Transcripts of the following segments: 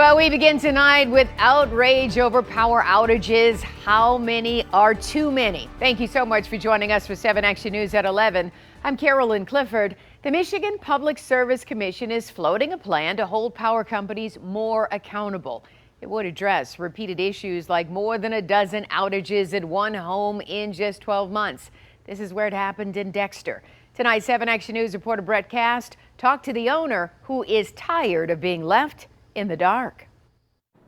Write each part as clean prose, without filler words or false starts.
But we begin tonight with outrage over power outages. How many are too many? Thank you so much for joining us for 7 Action News at 11. I'm Carolyn Clifford. The Michigan Public Service Commission is floating a plan to hold power companies more accountable. It would address repeated issues like more than a dozen outages at one home in just 12 months. This is where it happened in Dexter. Tonight, 7 Action News reporter Brett Cast talked to the owner who is tired of being left in the dark.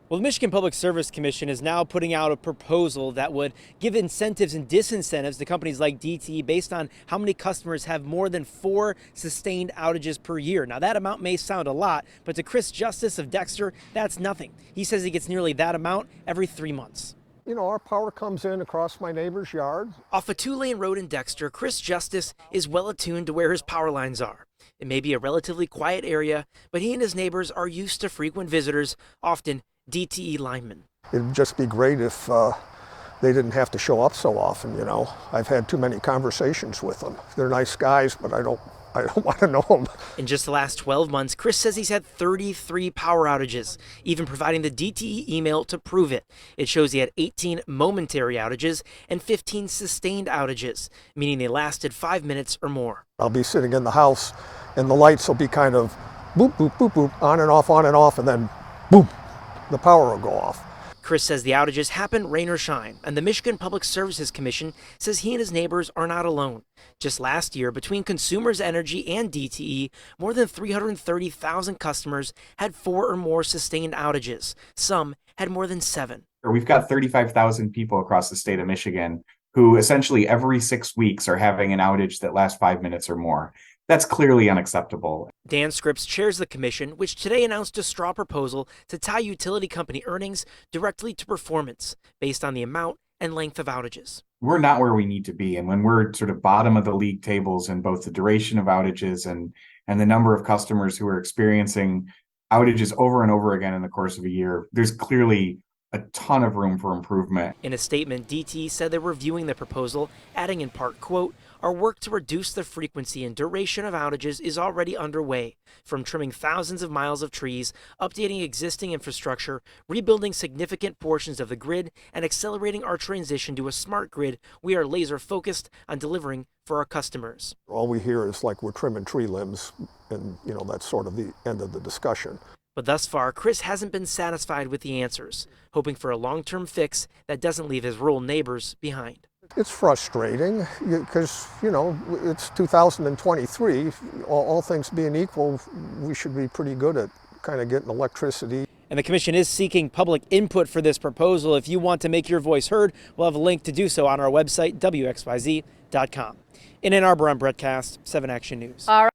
Well, the Michigan Public Service Commission is now putting out a proposal that would give incentives and disincentives to companies like DTE based on how many customers have more than 4 sustained outages per year. Now, that amount may sound a lot, but to Chris Justice of Dexter, that's nothing. He says he gets nearly that amount every 3 months. You know, our power comes in across my neighbor's yard. Off a 2-lane road in Dexter, Chris Justice is well attuned to where his power lines are. It may be a relatively quiet area, but he and his neighbors are used to frequent visitors, often DTE linemen. It'd just be great if they didn't have to show up so often, you know. I've had too many conversations with them. They're nice guys, but I don't want to know them. In just the last 12 months, Chris says he's had 33 power outages, even providing the DTE email to prove it. It shows he had 18 momentary outages and 15 sustained outages, meaning they lasted 5 minutes or more. I'll be sitting in the house and the lights will be kind of boop, boop, boop, boop, on and off, and then boom, the power will go off. Chris says the outages happen rain or shine, and the Michigan Public Services Commission says he and his neighbors are not alone. Just last year, between Consumers Energy and DTE, more than 330,000 customers had 4 or more sustained outages. Some had more than 7. We've got 35,000 people across the state of Michigan who essentially every 6 weeks are having an outage that lasts 5 minutes or more. That's clearly unacceptable. Dan Scripps chairs the commission, which today announced a straw proposal to tie utility company earnings directly to performance based on the amount and length of outages. We're not where we need to be. And when we're sort of bottom of the league tables in both the duration of outages and the number of customers who are experiencing outages over and over again in the course of a year, there's clearly a ton of room for improvement. In a statement, DTE said they're reviewing the proposal, adding in part, quote, "Our work to reduce the frequency and duration of outages is already underway, from trimming thousands of miles of trees, updating existing infrastructure, rebuilding significant portions of the grid, and accelerating our transition to a smart grid. We are laser focused on delivering for our customers." All we hear is like we're trimming tree limbs, and you know, that's sort of the end of the discussion. But thus far, Chris hasn't been satisfied with the answers, hoping for a long-term fix that doesn't leave his rural neighbors behind. It's frustrating because, you know, it's 2023. All things being equal, we should be pretty good at kind of getting electricity. And the commission is seeking public input for this proposal. If you want to make your voice heard, we'll have a link to do so on our website, WXYZ.com. In Ann Arbor, I'm Brett Cast, 7 Action News. All right.